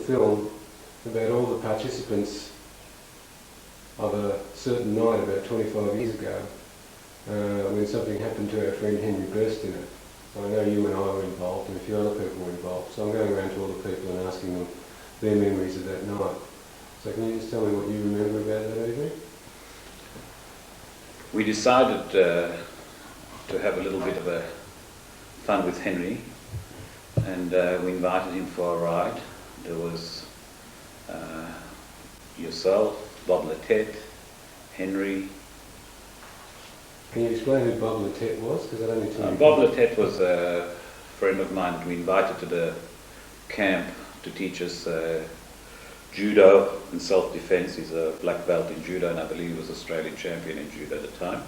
film about all the participants of a certain night about 25 years ago when something happened to our friend Henry Burstyn. So I know you and I were involved and a few other people were involved. So I'm going around to all the people and asking them their memories of that night. So can you just tell me what you remember about that evening? We decided to have a little bit of a fun with Henry, and we invited him for a ride. There was yourself, Bob Lettet, Henry. Can you explain who Bob Lettet was? Because I don't need to. Bob Lettet was a friend of mine that we invited to the camp to teach us judo and self-defense. He's a black belt in judo, and I believe he was Australian champion in judo at the time.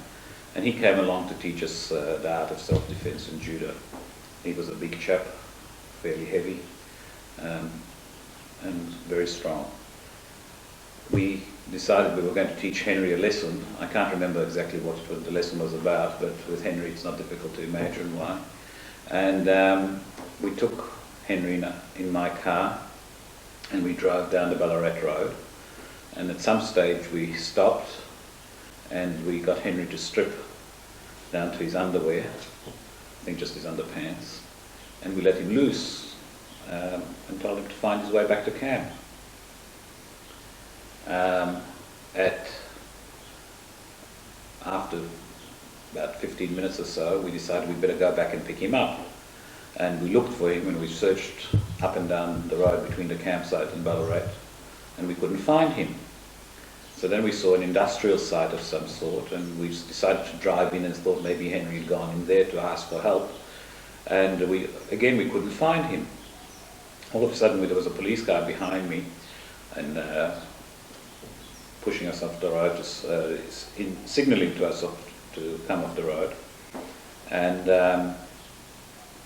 And he came along to teach us the art of self-defense in judo. He was a big chap, fairly heavy, and very strong. We decided we were going to teach Henry a lesson. I can't remember exactly what the lesson was about, but with Henry it's not difficult to imagine why. And we took Henry in my car and we drove down the Ballarat Road, and at some stage we stopped and we got Henry to strip down to his underwear, I think just his underpants, and we let him loose and told him to find his way back to camp. After about 15 minutes or so, we decided we'd better go back and pick him up. And we looked for him and we searched up and down the road between the campsite and Ballarat, and we couldn't find him. So then we saw an industrial site of some sort, and we decided to drive in and thought maybe Henry had gone in there to ask for help. And we couldn't find him. All of a sudden there was a police car behind me and pushing us off the road, signalling to us to come off the road. And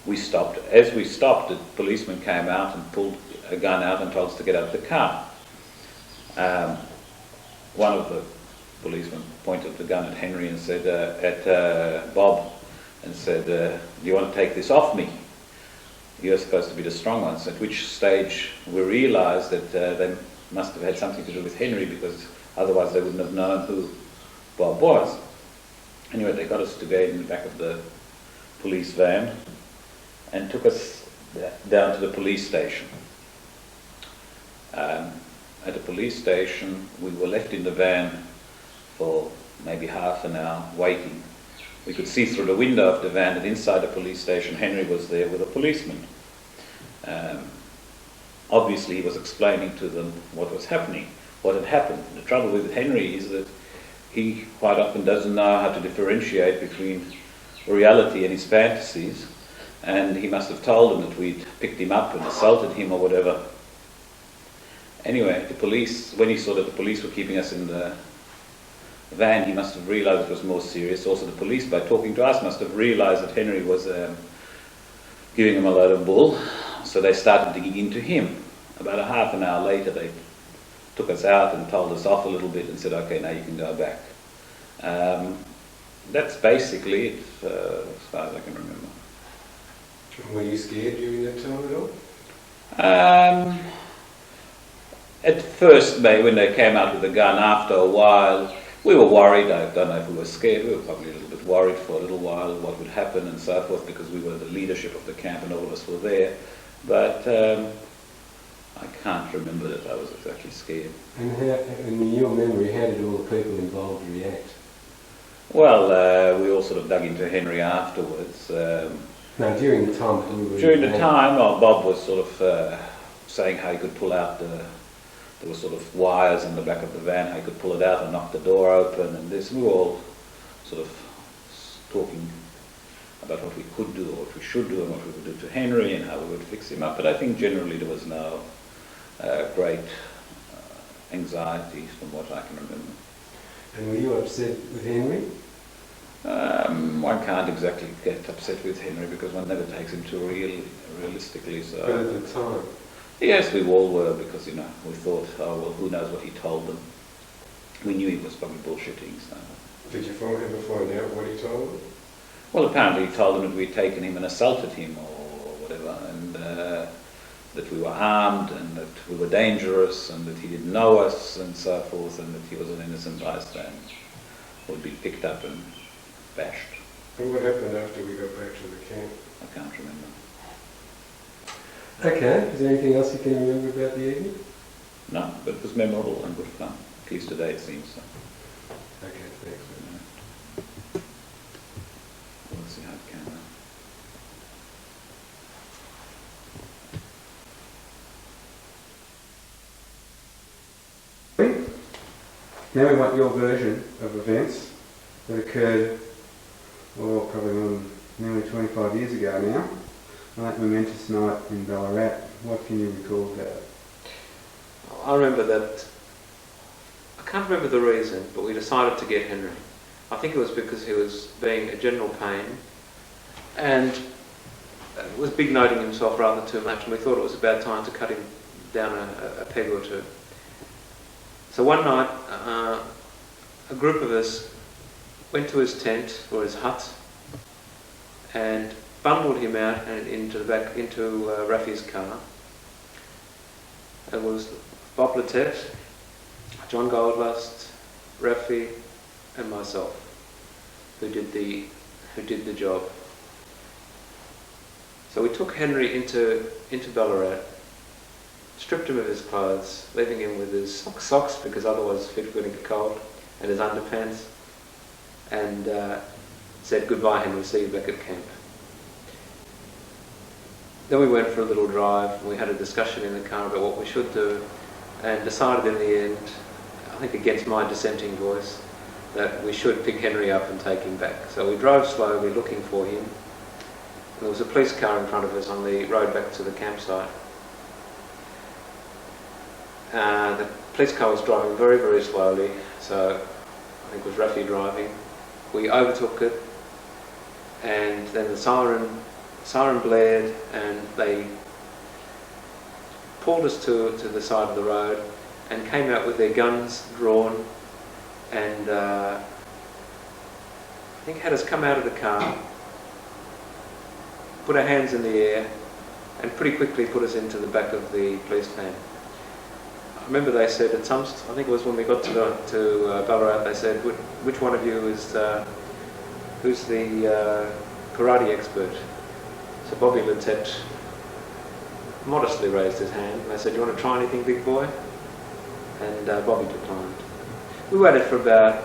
we stopped. As we stopped, the policeman came out and pulled a gun out and told us to get out of the car. One of the policemen pointed the gun at Henry and said, at Bob, and said, do you want to take this off me? You're supposed to be the strong ones. At which stage we realised that they must have had something to do with Henry, because otherwise they wouldn't have known who Bob was. Anyway, they got us to go in the back of the police van and took us down to the police station. At the police station, we were left in the van for maybe half an hour waiting. We could see through the window of the van that inside the police station, Henry was there with a policeman. Obviously, he was explaining to them what was happening, what had happened. The trouble with Henry is that he quite often doesn't know how to differentiate between reality and his fantasies, and he must have told them that we'd picked him up and assaulted him or whatever. Anyway, the police, when he saw that the police were keeping us in the van, he must have realised it was more serious. Also, the police, by talking to us, must have realised that Henry was giving him a load of bull, so they started digging into him. About a half an hour later, they took us out and told us off a little bit and said, okay, now you can go back. That's basically it, as far as I can remember. Were you scared during that time at all? At first, when they came out with the gun, after a while, we were worried. I don't know if we were scared. We were probably a little bit worried for a little while what would happen and so forth, because we were the leadership of the camp and all of us were there. But I can't remember that I was exactly scared. And in your memory, how did all the people involved react? Well, we all sort of dug into Henry afterwards. No, during the time that we were During the time, Bob was sort of saying how he could pull out there were sort of wires in the back of the van, how he could pull it out and knock the door open, and this. We were all sort of talking about what we could do or what we should do and what we would do to Henry and how we would fix him up. But I think generally there was no great anxiety from what I can remember. And were you upset with Henry? One can't exactly get upset with Henry because one never takes him too realistically. So. But at the time? Yes, we all were, because, we thought, oh, well, who knows what he told them. We knew he was probably bullshitting. So. Did you ever find out what he told them? Well, apparently he told them that we'd taken him and assaulted him or whatever, and that we were armed and that we were dangerous and that he didn't know us and so forth, and that he was an innocent bystander, would be picked up and bashed. And what happened after we got back to the camp? I can't remember. Okay, is there anything else you can remember about the evening? No, but it was memorable and good fun. At least today it seems so. Okay, thanks. We'll see how it came out. Now we want your version of events that occurred, well, probably nearly 25 years ago now, on that momentous night in Ballarat. What can you recall about it? I remember that, I can't remember the reason, but we decided to get Henry. I think it was because he was being a general pain and was big noting himself rather too much, and we thought it was about time to cut him down a peg or two. So one night, a group of us went to his tent or his hut and bundled him out and into Rafi's car. It was Bob Lettet, John Goldlust, Rafi, and myself who did the job. So we took Henry into Ballarat, stripped him of his clothes, leaving him with his socks because otherwise his feet were going to get cold, and his underpants, and said, "Goodbye, Henry, see you back at camp." Then we went for a little drive, and we had a discussion in the car about what we should do, and decided in the end, I think against my dissenting voice, that we should pick Henry up and take him back. So we drove slowly looking for him. There was a police car in front of us on the road back to the campsite. The police car was driving very, very slowly, so I think it was Rafi driving. We overtook it, and then the siren blared, and they pulled us to the side of the road and came out with their guns drawn, and I think had us come out of the car, put our hands in the air, and pretty quickly put us into the back of the police van. I remember they said at some, I think it was when we got to Ballarat, they said, "Which one of you is who's the karate expert?" So Bobby Lettet modestly raised his hand, and they said, "You want to try anything, big boy?" And Bobby declined. We waited for about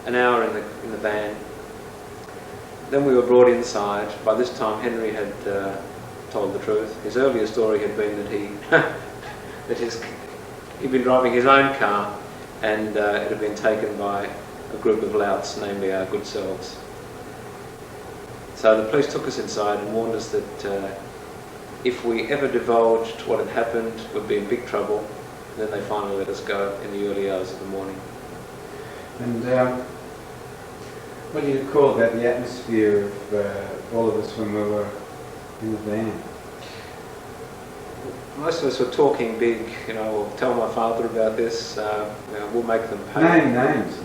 an hour in the van. Then we were brought inside. By this time, Henry had told the truth. His earlier story had been that he'd been driving his own car, and it had been taken by a group of louts, namely our good selves. So the police took us inside and warned us that if we ever divulged what had happened, we'd be in big trouble. And then they finally let us go in the early hours of the morning. And what do you recall about the atmosphere of all of us when we were in the van? Most of us were talking big, we'll tell my father about this, we'll make them pay. Name names,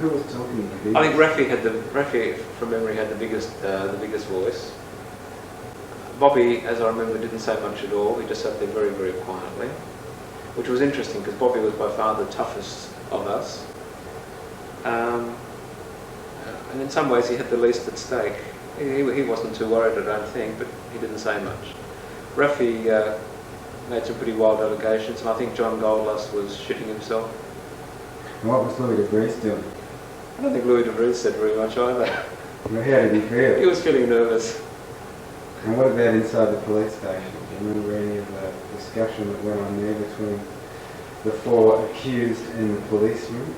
who was talking big? I think Rafi from memory had the biggest voice. Bobby, as I remember, didn't say much at all. He just sat there very, very quietly, which was interesting because Bobby was by far the toughest of us. And in some ways he had the least at stake. He wasn't too worried, I don't think, but he didn't say much. Rafi made some pretty wild allegations, and I think John Goldlust was shitting himself. And what was Louis de Vries doing? I don't think Louis de Vries said very much either. Well, how did he feel? He was feeling nervous. And what about inside the police station? Do you remember any of the discussion that went on there between the four accused in the police room?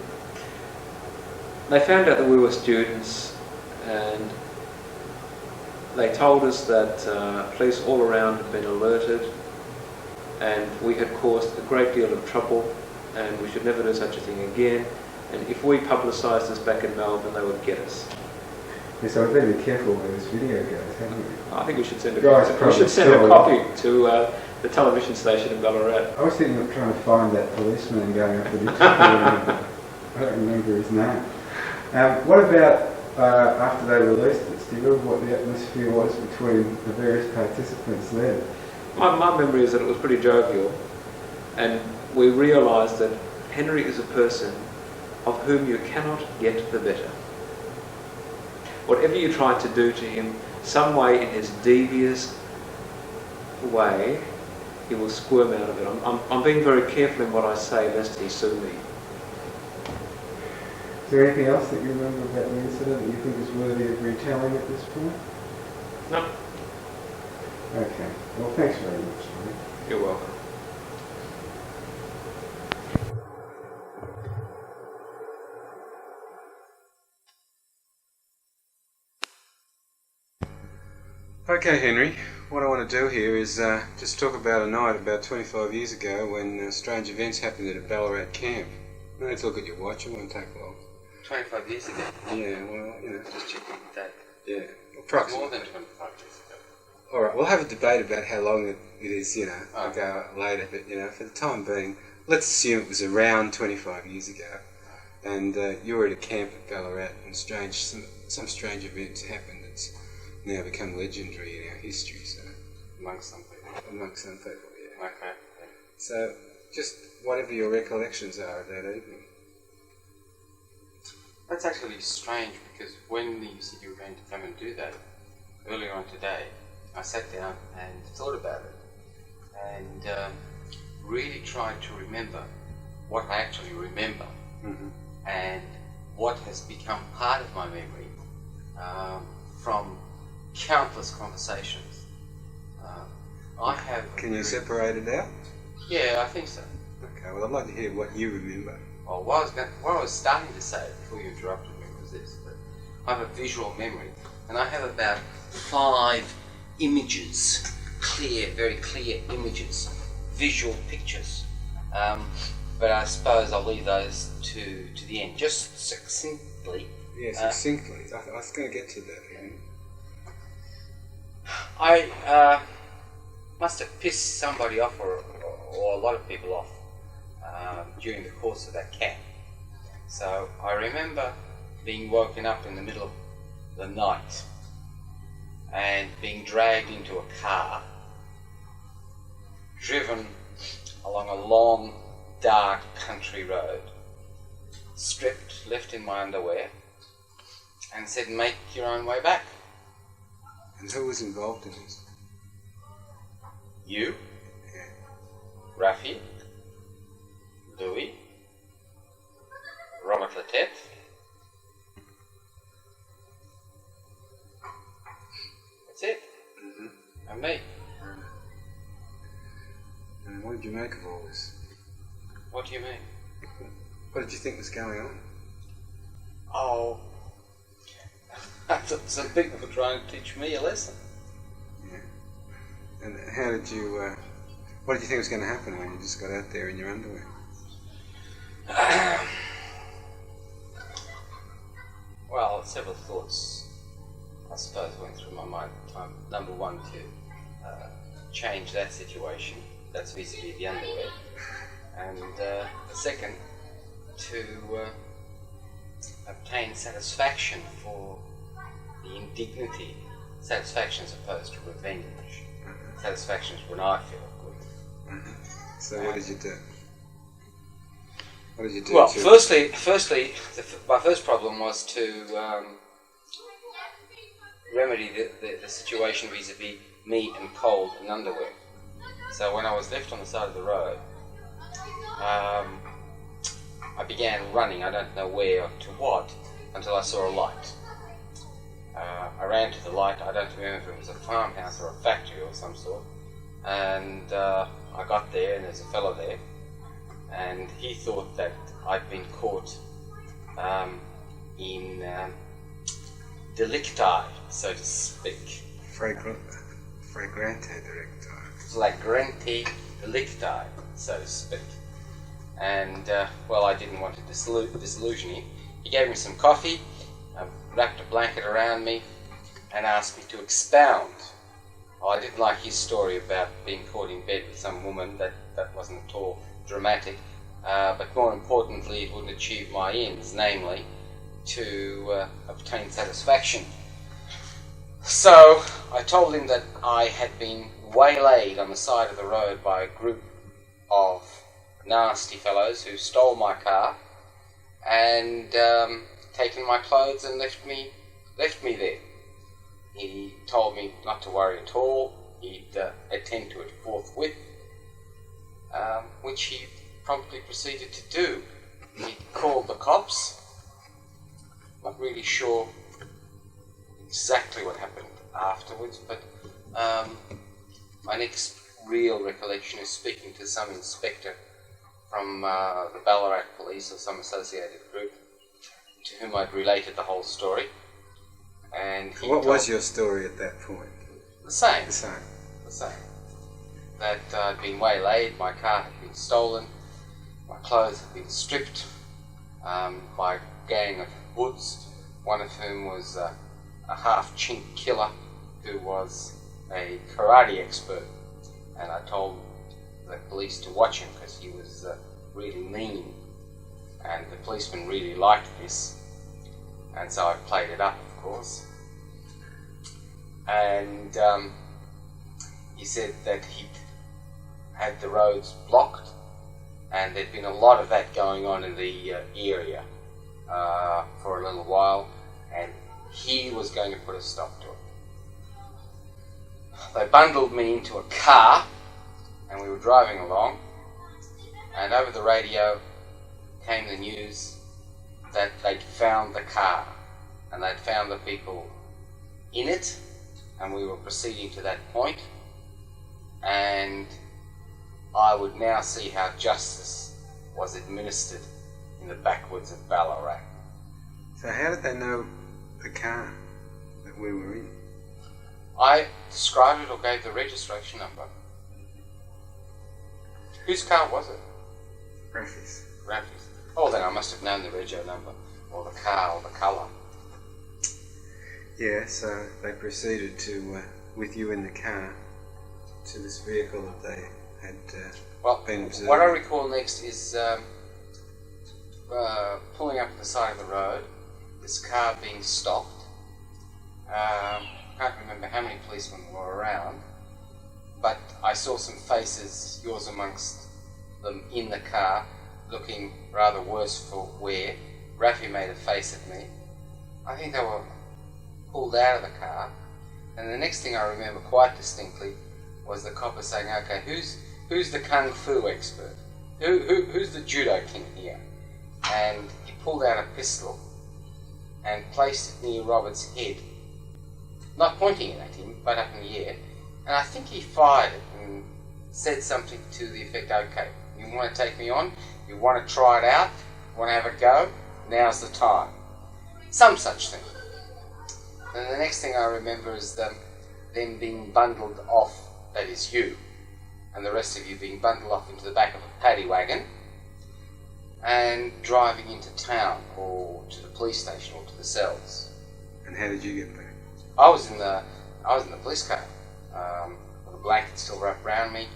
They found out that we were students, and they told us that police all around had been alerted, and we had caused a great deal of trouble, and we should never do such a thing again, and if we publicised this back in Melbourne, they would get us. Yes, so we've got to be careful where this video goes, haven't we? I think we should send a Guys, copy to the television station in Ballarat. I was thinking of trying to find that policeman going up and interviewing. I don't remember his name. What about after they released it? Do you remember what the atmosphere was between the various participants there? My memory is that it was pretty jovial, and we realised that Henry is a person of whom you cannot get the better. Whatever you try to do to him, some way in his devious way, he will squirm out of it. I'm being very careful in what I say, lest he sue me. Is there anything else that you remember about the incident that you think is worthy of retelling at this point? No, Okay. Well, thanks very much, mate. you're welcome. Okay, Henry, what I want to do here is just talk about a night about 25 years ago when strange events happened at a Ballarat camp. No need to look at your watch, it won't take long. 25 years ago. Yeah, well, Just checking the date. yeah, More approximately. than 25 years ago. Alright, we'll have a debate about how long it is, Oh. ago later, but, for the time being, let's assume it was around 25 years ago. And you were at a camp at Ballarat and some strange events happened that's now become legendary in our history, so Amongst some people. amongst some people, yeah. Okay. So, just whatever your recollections are of that evening. That's actually strange because when you said you were going to come and do that earlier on today, I sat down and thought about it and really tried to remember what I actually remember Mm-hmm. and what has become part of my memory from countless conversations. I have. Can you separate it out? Yeah, I think so. Okay, well, I'd like to hear what you remember. Well, what I was starting to say before you interrupted me was this, that I have a visual memory, and I have about 5 images, very clear images, visual pictures. But I suppose I'll leave those to the end. Just succinctly, Yeah, succinctly. I was going to get to that. I must have pissed somebody off or a lot of people off during the course of that camp. So I remember being woken up in the middle of the night and being dragged into a car, driven along a long, dark country road, stripped, left in my underwear, and said, "Make your own way back." And who was involved in this? You, Yeah. Rafi, Louis, Robert Lettet, that's it, and me. And what did you make of all this? What do you mean? What did you think was going on? Oh, I thought some people were trying to teach me a lesson. Yeah. And how did you, what did you think was going to happen when you just got out there in your underwear? Well, several thoughts, I suppose, went through my mind at the time. Number one, to change that situation, that's vis-a-vis the underwear. And the second, to obtain satisfaction for the indignity. Satisfaction as opposed to revenge. Satisfaction is when I feel good. So what did you do? What did you do? Well, to... firstly, my first problem was to remedy the situation vis-a-vis me and cold and underwear. So when I was left on the side of the road, I began running, I don't know where or to what, until I saw a light. I ran to the light, I don't remember if it was a farmhouse or a factory or some sort, and I got there and there's a fellow there, and he thought that I'd been caught in delicti, so to speak. Flagrante delicti. Flagrante delicti, so to speak. And, well, I didn't want to disillusion him. He gave me some coffee, wrapped a blanket around me, and asked me to expound. Well, I didn't like his story about being caught in bed with some woman. That wasn't at all dramatic. But more importantly, it wouldn't achieve my ends, namely, to obtain satisfaction. So, I told him that I had been waylaid on the side of the road by a group of nasty fellows who stole my car and taken my clothes and left me there. He told me not to worry at all. He'd attend to it forthwith, which he promptly proceeded to do. He called the cops. Not really sure exactly what happened afterwards, but my next real recollection is speaking to some inspector from the Ballarat Police or some associated group to whom I'd related the whole story. And he What told was your story at that point? the same. The same. The same. That I'd been waylaid, my car had been stolen, my clothes had been stripped by a gang of hoods, one of whom was a half-chink killer who was a karate expert. And I told the police to watch him because he was really mean. And the policeman really liked this. And so I played it up, of course. And he said that he'd had the roads blocked, and there'd been a lot of that going on in the area for a little while, and he was going to put a stop to it. They bundled me into a car, and we were driving along, and over the radio came the news that they'd found the car, and they'd found the people in it, and we were proceeding to that point, and I would now see how justice was administered in the backwoods of Ballarat. So how did they know the car that we were in? I described it or gave the registration number. Whose car was it? Raffy's. Raffy's. Oh, then I must have known the rego number, or the car, or the colour. Yeah, so they proceeded to, with you in the car, to this vehicle that they had been observing. What I recall next is pulling up at the side of the road, this car being stopped. Can't remember how many policemen were around, but I saw some faces, yours amongst them, in the car, looking rather worse for wear. Raffy made a face at me. I think they were pulled out of the car, and the next thing I remember quite distinctly was the copper saying, "Okay, who's the kung fu expert? Who's the judo king here?" And he pulled out a pistol and placed it near Robert's head, not pointing it at him, but up in the air. And I think he fired it and said something to the effect, "Okay, you want to take me on? You want to try it out? You want to have a go? Now's the time." Some such thing. And the next thing I remember is them being bundled off, that is you, and the rest of you being bundled off into the back of a paddy wagon and driving into town or to the police station or to the cells. And how did you get back? I was in the police car, with a blanket still wrapped around me,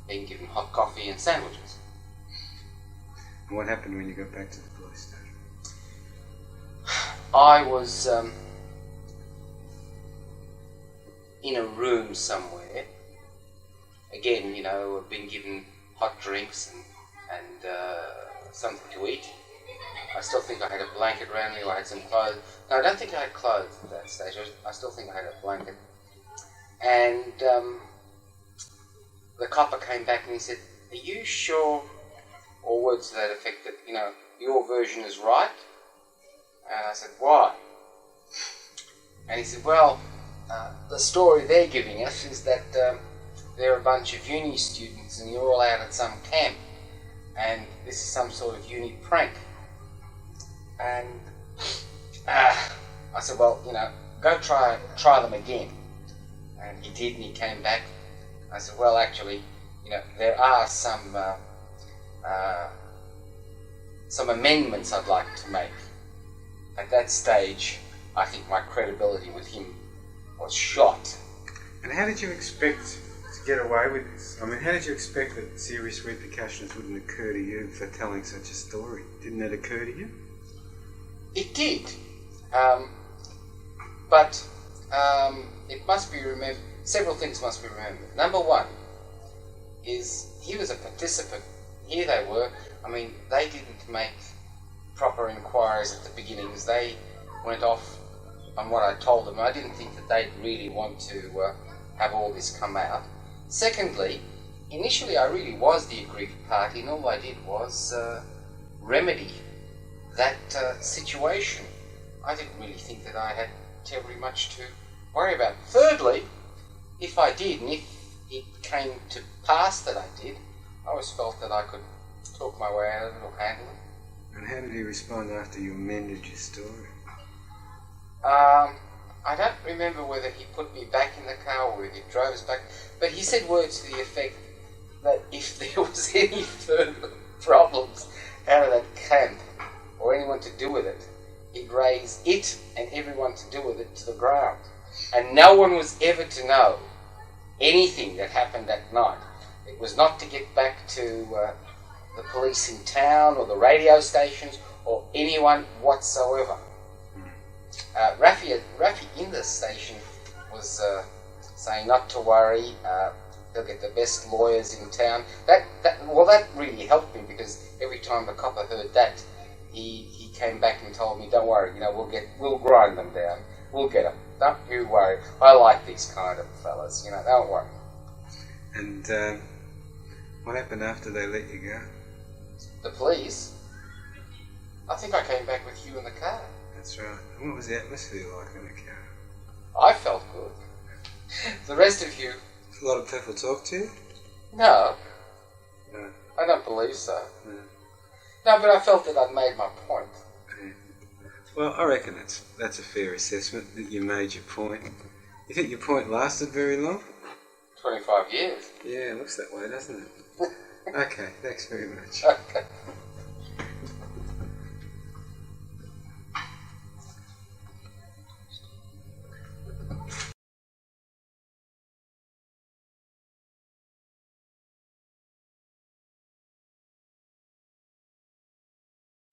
being given hot coffee and sandwiches. And what happened when you got back to the police station? I was in a room somewhere. Again, being given hot drinks and something to eat. I still think I had a blanket around me, or I had some clothes. No, I don't think I had clothes at that stage. I still think I had a blanket. And the copper came back and he said, "Are you sure," or words to that effect, that, your version is right? And I said, "Why?" And he said, "Well, the story they're giving us is that they're a bunch of uni students and you're all out at some camp, and this is some sort of uni prank." And I said, "Well, go try them again." And he did, and he came back. I said, "Well, actually, there are some amendments I'd like to make." At that stage, I think my credibility with him was shot. And how did you expect to get away with this? I mean, how did you expect that serious repercussions wouldn't occur to you for telling such a story? Didn't that occur to you? It did. But it must be several things must be remembered. Number one is he was a participant. Here they were. I mean, they didn't make proper inquiries at the beginnings. They went off on what I told them. I didn't think that they'd really want to have all this come out. Secondly, initially I really was the aggrieved party, and all I did was remedy that situation. I didn't really think that I had terribly much to worry about. Thirdly, if I did, and if it came to pass that I did, I always felt that I could talk my way out of it or handle it. And how did he respond after you amended your story? I don't remember whether he put me back in the car or whether he drove us back, but he said words to the effect that if there was any further problems out of that camp or anyone to do with it, he'd raise it and everyone to do with it to the ground. And no one was ever to know anything that happened that night. It was not to get back to the police in town or the radio stations or anyone whatsoever. Rafi in the station was saying not to worry, they'll get the best lawyers in town. That really helped me, because every time the copper heard that, he came back and told me, don't worry, we'll grind them down, we'll get them. Don't you worry. I like these kind of fellas, don't worry. And what happened after they let you go? The police? I think I came back with you in the car. That's right. And what was the atmosphere like in the car? I felt good. The rest of you? A lot of people talk to you? No. No. I don't believe so. No. No, but I felt that I'd made my point. Yeah. Well, I reckon that's a fair assessment, that you made your point. You think your point lasted very long? 25 years. Yeah, it looks that way, doesn't it? Okay, thanks very much. Okay.